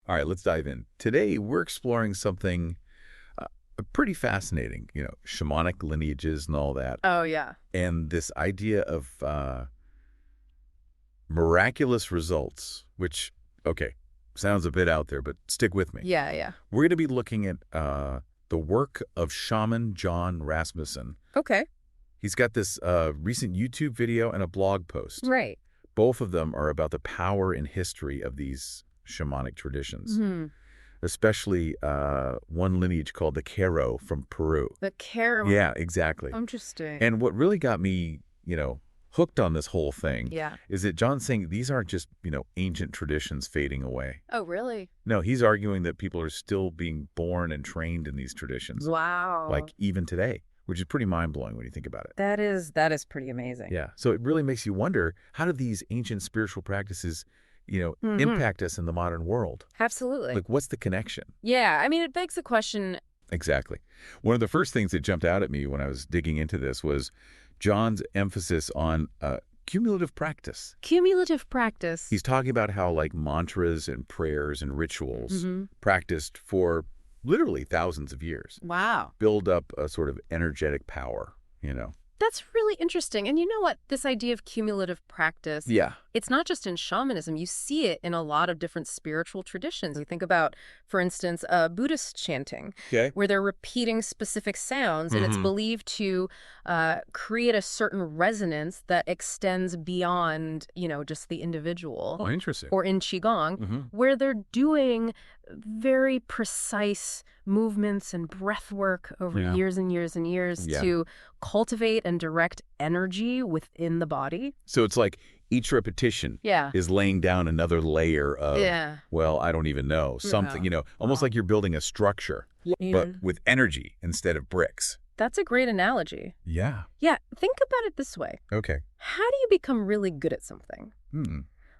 All right, let's dive in. Today, we're exploring something pretty fascinating, shamanic lineages and all that. Oh, yeah. And this idea of miraculous results, which, okay, sounds a bit out there, but stick with me. Yeah, yeah. We're going to be looking at the work of shaman John Rasmussen. Okay. He's got this recent YouTube video and a blog post. Right. Both of them are about the power and history of these shamanic traditions, especially one lineage called the Caro from Peru. The Caro. Yeah, exactly. Interesting. And what really got me, hooked on this whole thing is that John's saying these aren't just, ancient traditions fading away. Oh, really? No, he's arguing that people are still being born and trained in these traditions. Wow. Like even today, which is pretty mind-blowing when you think about it. That is pretty amazing. Yeah. So it really makes you wonder, how do these ancient spiritual practices, impact us in the modern world? Absolutely. Like, what's the connection? Yeah. I mean, it begs the question. Exactly. One of the first things that jumped out at me when I was digging into this was John's emphasis on cumulative practice. Cumulative practice. He's talking about how, like, mantras and prayers and rituals practiced for literally thousands of years Wow. build up a sort of energetic power, That's really interesting. And you know what? This idea of cumulative practice, Yeah. it's not just in shamanism. You see it in a lot of different spiritual traditions. You think about, for instance, Buddhist chanting, where they're repeating specific sounds, and it's believed to create a certain resonance that extends beyond, just the individual. Oh, interesting. Or in Qigong, where they're doing very precise movements and breath work over years and years and years to cultivate and direct energy within the body. So it's like each repetition is laying down another layer of, well, I don't even know, something, almost like you're building a structure, but with energy instead of bricks. That's a great analogy. Yeah. Yeah, think about it this way. Okay. How do you become really good at something?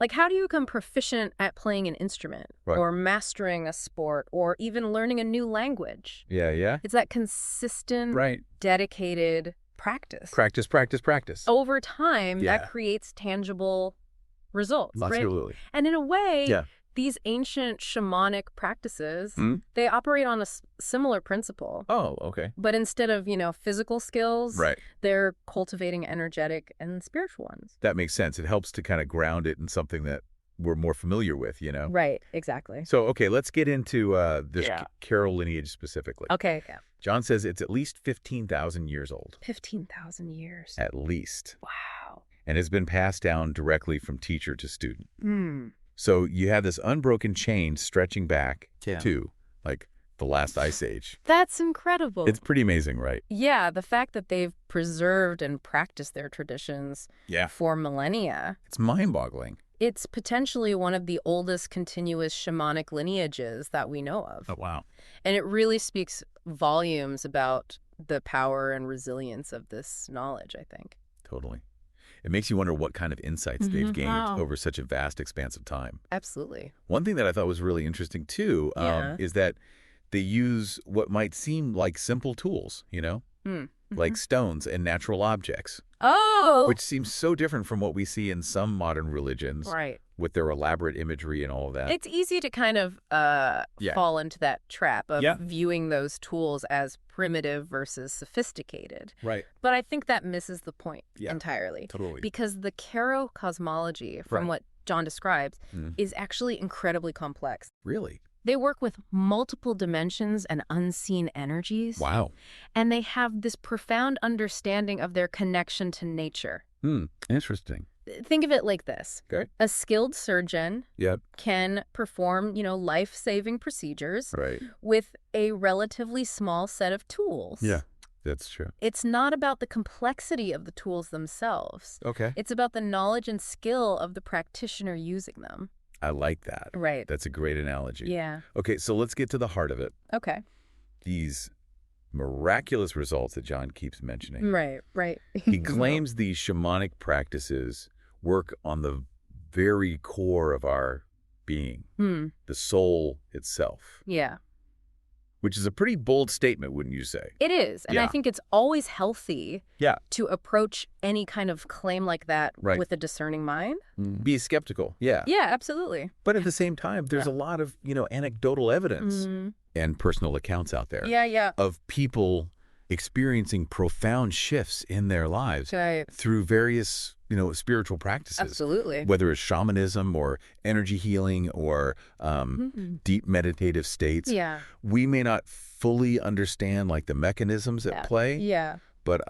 Like, how do you become proficient at playing an instrument or mastering a sport or even learning a new language? Yeah. It's that consistent, dedicated practice. Practice. Over time, that creates tangible results, Absolutely. And in a way, these ancient shamanic practices, they operate on a similar principle. Oh, okay. But instead of, physical skills, they're cultivating energetic and spiritual ones. That makes sense. It helps to kind of ground it in something that we're more familiar with, Right, exactly. So, okay, let's get into this Carol lineage specifically. Okay, yeah. John says it's at least 15,000 years old. 15,000 years. At least. Wow. And has been passed down directly from teacher to student. So you have this unbroken chain stretching back to, like, the last ice age. That's incredible. It's pretty amazing, right? Yeah, the fact that they've preserved and practiced their traditions for millennia. It's mind-boggling. It's potentially one of the oldest continuous shamanic lineages that we know of. Oh, wow. And it really speaks volumes about the power and resilience of this knowledge, I think. Totally. It makes you wonder what kind of insights they've gained over such a vast expanse of time. Absolutely. One thing that I thought was really interesting, too, is that they use what might seem like simple tools, like stones and natural objects. Oh! Which seems so different from what we see in some modern religions. Right. With their elaborate imagery and all of that. It's easy to kind of fall into that trap of viewing those tools as primitive versus sophisticated. Right. But I think that misses the point entirely. Totally. Because the Caro cosmology, from what John describes, is actually incredibly complex. Really? They work with multiple dimensions and unseen energies. Wow. And they have this profound understanding of their connection to nature. Interesting. Think of it like this. Okay. A skilled surgeon can perform, life-saving procedures with a relatively small set of tools. Yeah, that's true. It's not about the complexity of the tools themselves. Okay. It's about the knowledge and skill of the practitioner using them. I like that. Right. That's a great analogy. Yeah. Okay, so let's get to the heart of it. Okay. These miraculous results that John keeps mentioning. Right. He claims these shamanic practices work on the very core of our being, the soul itself. Yeah. Which is a pretty bold statement, wouldn't you say? It is. And I think it's always healthy to approach any kind of claim like that with a discerning mind. Be skeptical. Yeah. Yeah, absolutely. But at the same time, there's a lot of, anecdotal evidence and personal accounts out there of people experiencing profound shifts in their lives through various, spiritual practices. Absolutely. Whether it's shamanism or energy healing or deep meditative states. Yeah. We may not fully understand like the mechanisms at play. Yeah. But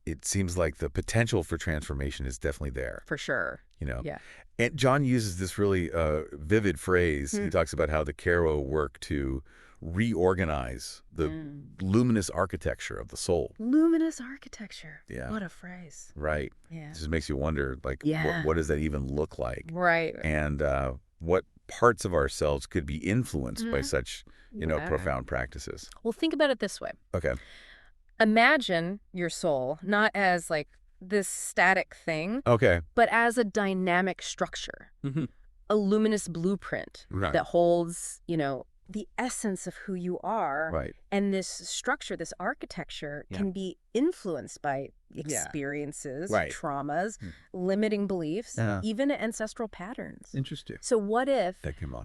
it seems like the potential for transformation is definitely there. For sure. Yeah. And John uses this really vivid phrase. He talks about how the Karo work to reorganize the luminous architecture of the soul. Luminous architecture. Yeah. What a phrase. Right. Yeah. It just makes you wonder, like, what does that even look like? Right. And what parts of ourselves could be influenced by such, profound practices? Well, think about it this way. Okay. Imagine your soul not as like this static thing, but as a dynamic structure, a luminous blueprint that holds, the essence of who you are. Right. And this structure, this architecture can be influenced by experiences, traumas, limiting beliefs, even ancestral patterns. Interesting. So what if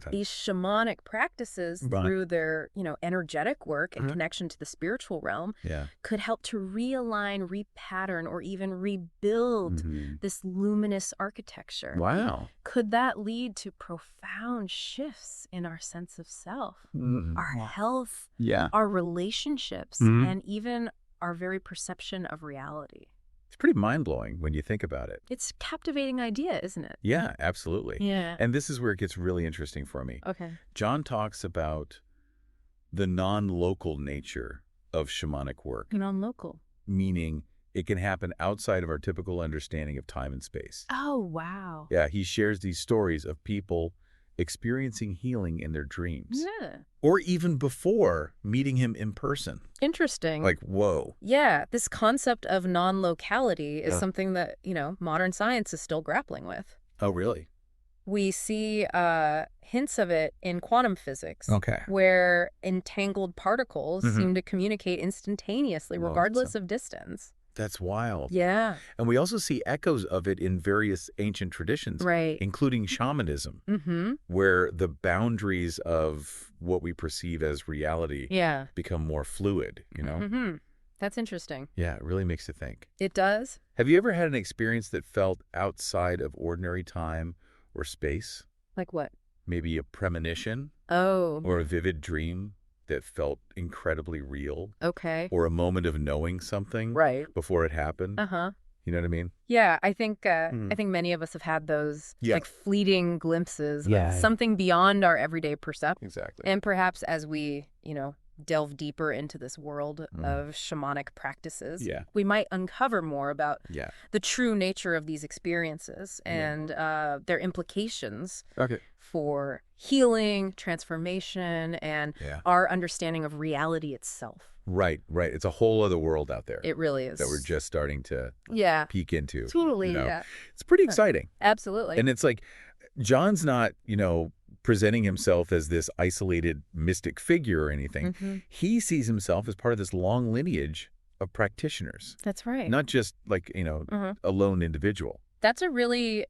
these shamanic practices through their, energetic work and connection to the spiritual realm could help to realign, repattern, or even rebuild this luminous architecture? Wow. Could that lead to profound shifts in our sense of self, our health, our relationships, and even our very perception of reality? It's pretty mind-blowing when you think about it. It's a captivating idea, isn't it? Yeah, absolutely. Yeah. And this is where it gets really interesting for me. Okay. John talks about the non-local nature of shamanic work. Non-local. Meaning it can happen outside of our typical understanding of time and space. Oh, wow. Yeah, he shares these stories of people experiencing healing in their dreams. Yeah. Or even before meeting him in person. Interesting. Like, whoa. Yeah, this concept of non-locality is something that, modern science is still grappling with. Oh, really? We see hints of it in quantum physics, where entangled particles seem to communicate instantaneously, regardless of distance. That's wild. Yeah. And we also see echoes of it in various ancient traditions, including shamanism, where the boundaries of what we perceive as reality become more fluid, That's interesting. Yeah, it really makes you think. It does. Have you ever had an experience that felt outside of ordinary time or space? Like what? Maybe a premonition? Or a vivid dream that felt incredibly real? Okay. Or a moment of knowing something before it happened? You know what I mean? Yeah, I think many of us have had those like fleeting glimpses of something beyond our everyday perception. Exactly. And perhaps as we, delve deeper into this world of shamanic practices, we might uncover more about the true nature of these experiences and their implications for healing, transformation, and our understanding of reality itself. Right. It's a whole other world out there. It really is. That we're just starting to peek into. Totally, It's pretty exciting. Absolutely. And it's like, John's not, presenting himself as this isolated mystic figure or anything. He sees himself as part of this long lineage of practitioners. That's right. Not just like, a lone individual. That's a really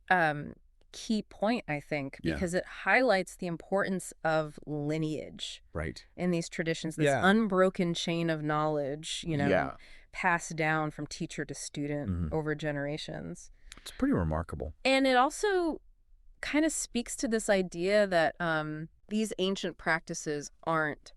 key point, I think, because it highlights the importance of lineage in these traditions, this unbroken chain of knowledge, passed down from teacher to student over generations. It's pretty remarkable. And it also kind of speaks to this idea that these ancient practices aren't,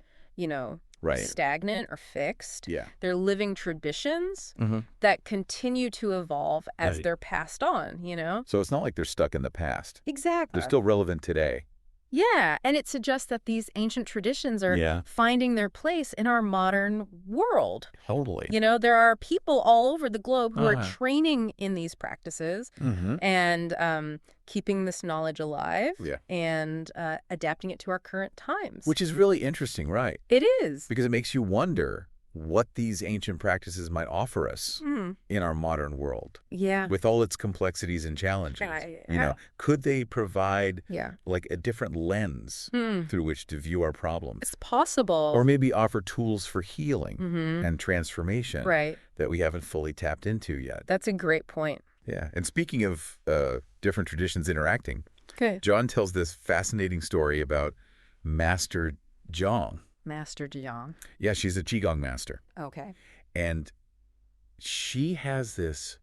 stagnant or fixed. They're living traditions that continue to evolve as they're passed on, So it's not like they're stuck in the past. Exactly. They're still relevant today. Yeah, and it suggests that these ancient traditions are finding their place in our modern world. Totally. There are people all over the globe who are training in these practices and keeping this knowledge alive and adapting it to our current times. Which is really interesting, right? It is. Because it makes you wonder what these ancient practices might offer us in our modern world. Yeah. With all its complexities and challenges. You know, could they provide like a different lens through which to view our problems? It's possible. Or maybe offer tools for healing and transformation that we haven't fully tapped into yet. That's a great point. Yeah. And speaking of different traditions interacting, John tells this fascinating story about Master Zhang. Master Zhang. Yeah, she's a Qigong master. Okay. And she has this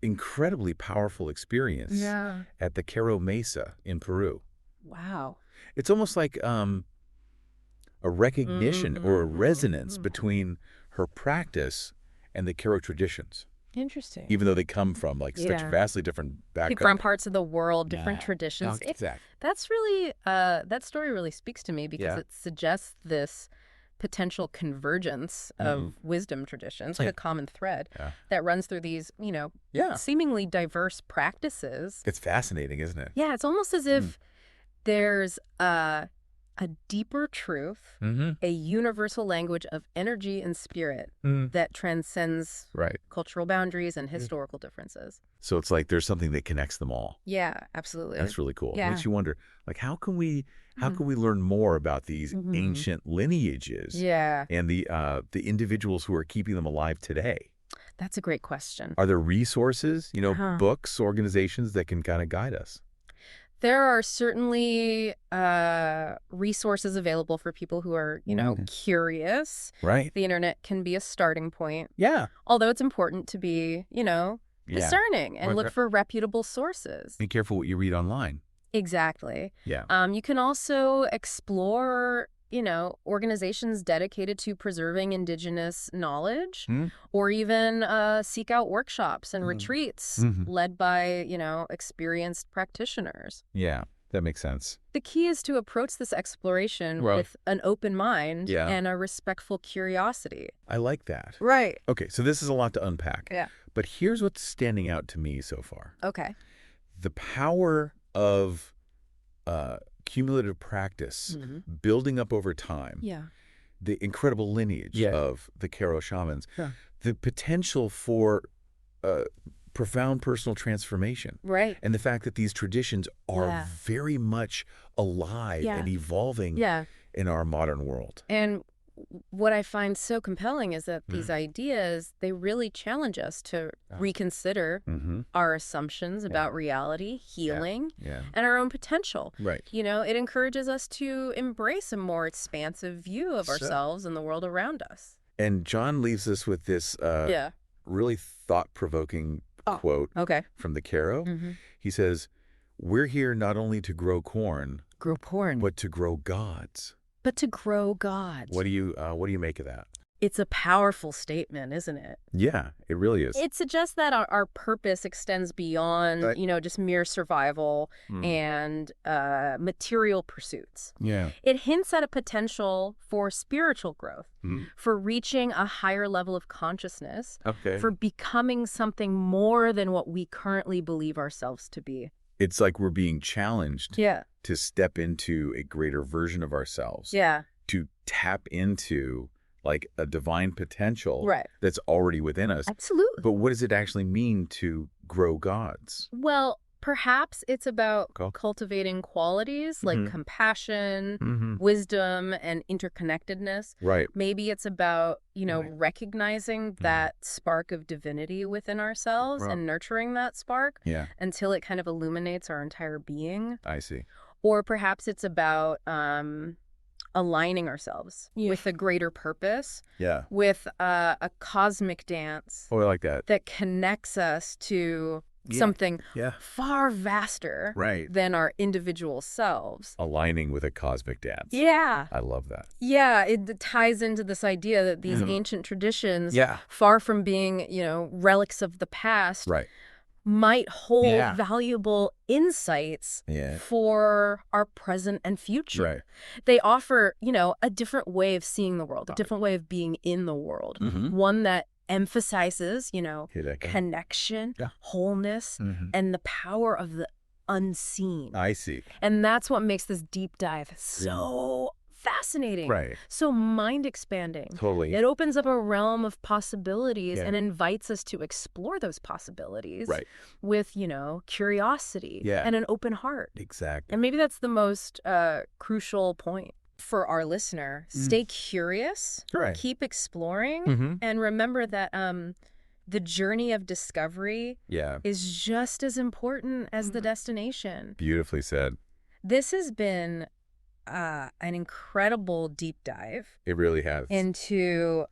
incredibly powerful experience at the Cerro Mesa in Peru. Wow. It's almost like a recognition or a resonance between her practice and the Cerro traditions. Interesting. Even though they come from like such vastly different backgrounds. Different parts of the world, different traditions. Exactly. That's really, that story really speaks to me because it suggests this potential convergence of wisdom traditions, like a common thread that runs through these, you know, seemingly diverse practices. It's fascinating, isn't it? Yeah, it's almost as if there's a deeper truth, a universal language of energy and spirit that transcends cultural boundaries and historical differences. So it's like there's something that connects them all. Yeah, absolutely. That's really cool. It makes you wonder, like, how can we learn more about these ancient lineages and the individuals who are keeping them alive today? That's a great question. Are there resources, you know, books, organizations that can kind of guide us? There are certainly resources available for people who are, you know, curious. Right. The internet can be a starting point. Yeah. Although it's important to be, you know, discerning and look for reputable sources. Be careful what you read online. Exactly. Yeah. You can also explore, you know, organizations dedicated to preserving indigenous knowledge or even seek out workshops and retreats led by, you know, experienced practitioners. Yeah, that makes sense. The key is to approach this exploration with an open mind and a respectful curiosity. I like that. Right. Okay, so this is a lot to unpack. Yeah. But here's what's standing out to me so far. Okay. The power of cumulative practice, building up over time, the incredible lineage of the Cerro shamans, the potential for profound personal transformation, and the fact that these traditions are very much alive and evolving in our modern world. And what I find so compelling is that these ideas, they really challenge us to reconsider our assumptions about reality, healing, and our own potential. Right. You know, it encourages us to embrace a more expansive view of ourselves and the world around us. And John leaves us with this really thought-provoking quote from the Cerro. He says, "We're here not only to grow corn, but to grow gods." But to grow gods. What do you make of that? It's a powerful statement, isn't it? Yeah, it really is. It suggests that our purpose extends beyond, you know, just mere survival and material pursuits. Yeah. It hints at a potential for spiritual growth, for reaching a higher level of consciousness, for becoming something more than what we currently believe ourselves to be. It's like we're being challenged to step into a greater version of ourselves. To tap into like a divine potential that's already within us. Absolutely. But what does it actually mean to grow gods? Well, perhaps it's about cultivating qualities like compassion, wisdom, and interconnectedness. Right. Maybe it's about, you know, recognizing that spark of divinity within ourselves and nurturing that spark until it kind of illuminates our entire being. I see. Or perhaps it's about aligning ourselves with a greater purpose, with a cosmic dance. Oh, I like that. That connects us to something far vaster than our individual selves. Aligning with a cosmic dance. Yeah. I love that. Yeah, it ties into this idea that these ancient traditions, far from being, you know, relics of the past, might hold valuable insights for our present and future. They offer, you know, a different way of seeing the world, a different way of being in the world, one that emphasizes, you know, connection, wholeness, and the power of the unseen. I see. And that's what makes this deep dive so fascinating. fascinating. Right. So mind-expanding. Totally. It opens up a realm of possibilities and invites us to explore those possibilities with, curiosity and an open heart. Exactly. And maybe that's the most crucial point for our listener. Stay curious, keep exploring, and remember that the journey of discovery is just as important as the destination. Beautifully said. This has been an incredible deep dive. It really has. Into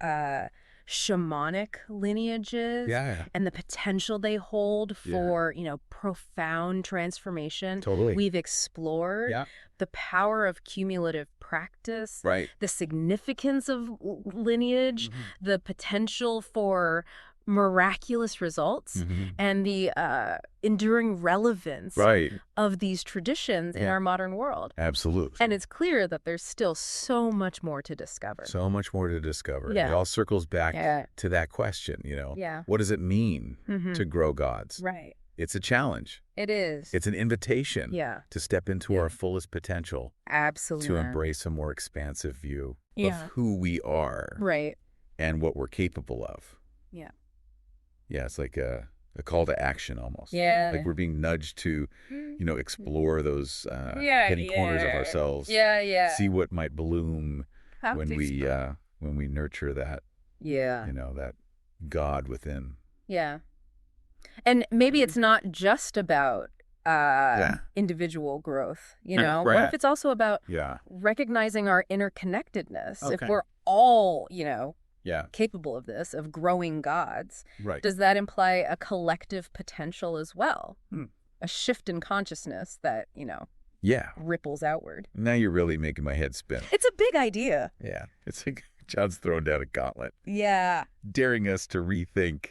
shamanic lineages and the potential they hold for, profound transformation. Totally. We've explored the power of cumulative practice, the significance of lineage, the potential for miraculous results, and the enduring relevance of these traditions in our modern world. Absolutely. And it's clear that there's still so much more to discover. So much more to discover. It all circles back to that question, what does it mean to grow gods? Right. It's a challenge. It is. It's an invitation to step into our fullest potential. Absolutely. To embrace a more expansive view of who we are. Right. And what we're capable of. Yeah. Yeah, it's like a call to action almost. Yeah. Like we're being nudged to, explore those hidden corners of ourselves. Yeah. See what might bloom when we nurture that. Yeah. That God within. Yeah. And maybe it's not just about individual growth, What if it's also about recognizing our interconnectedness? Okay. If we're all, capable of this, of growing gods, does that imply a collective potential as well? A shift in consciousness that, ripples outward. Now you're really making my head spin. It's a big idea. Yeah. It's like John's throwing down a gauntlet. Yeah. Daring us to rethink,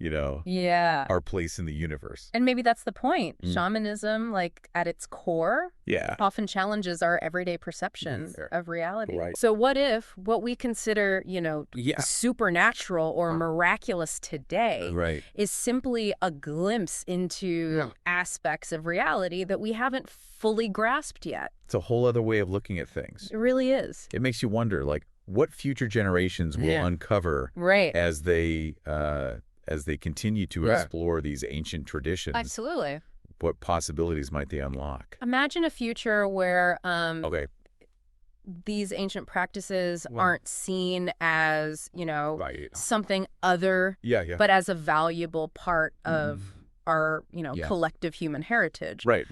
our place in the universe. And maybe that's the point. Shamanism, at its core, often challenges our everyday perception of reality. Right. So what if what we consider, supernatural or miraculous today is simply a glimpse into aspects of reality that we haven't fully grasped yet? It's a whole other way of looking at things. It really is. It makes you wonder, what future generations will uncover as they continue to explore these ancient traditions. Absolutely. What possibilities might they unlock? Imagine a future where these ancient practices aren't seen as, something other, but as a valuable part of our, collective human heritage. Right.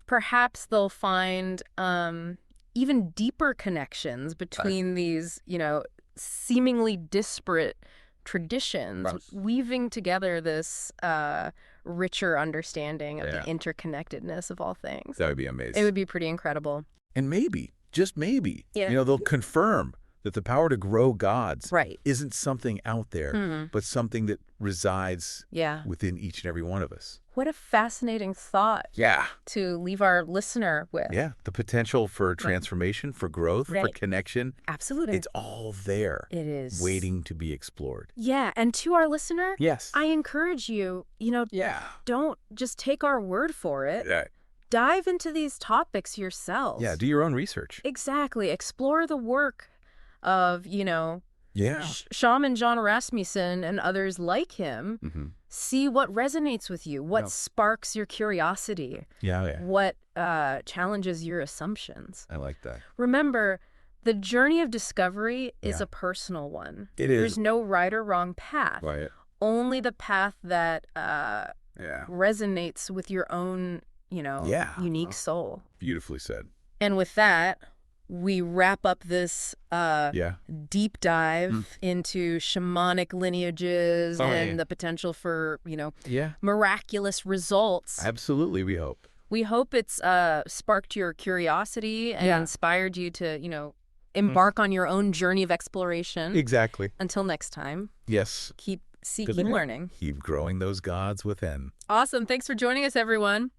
Perhaps they'll find even deeper connections between these, seemingly disparate traditions, weaving together this richer understanding of the interconnectedness of all things. That would be amazing. It would be pretty incredible. And maybe, just maybe, they'll confirm that the power to grow gods isn't something out there, but something that resides within each and every one of us. What a fascinating thought to leave our listener with. Yeah, the potential for transformation, for growth, for connection. Absolutely. It's all there. It is. Waiting to be explored. Yeah, and to our listener, yes, I encourage you, don't just take our word for it. Dive into these topics yourselves. Yeah, do your own research. Exactly. Explore the work of, Shaman John Rasmussen and others like him. See what resonates with you, what sparks your curiosity, what challenges your assumptions. I like that. Remember, the journey of discovery is a personal one. It is. There's no right or wrong path. Right. Only the path that resonates with your own, unique soul. Beautifully said. And with that, we wrap up this deep dive into shamanic lineages and the potential for, miraculous results. Absolutely, we hope. We hope it's sparked your curiosity and inspired you to, embark on your own journey of exploration. Exactly. Until next time. Yes. Keep seeking learning. Keep growing those gods within. Awesome. Thanks for joining us, everyone.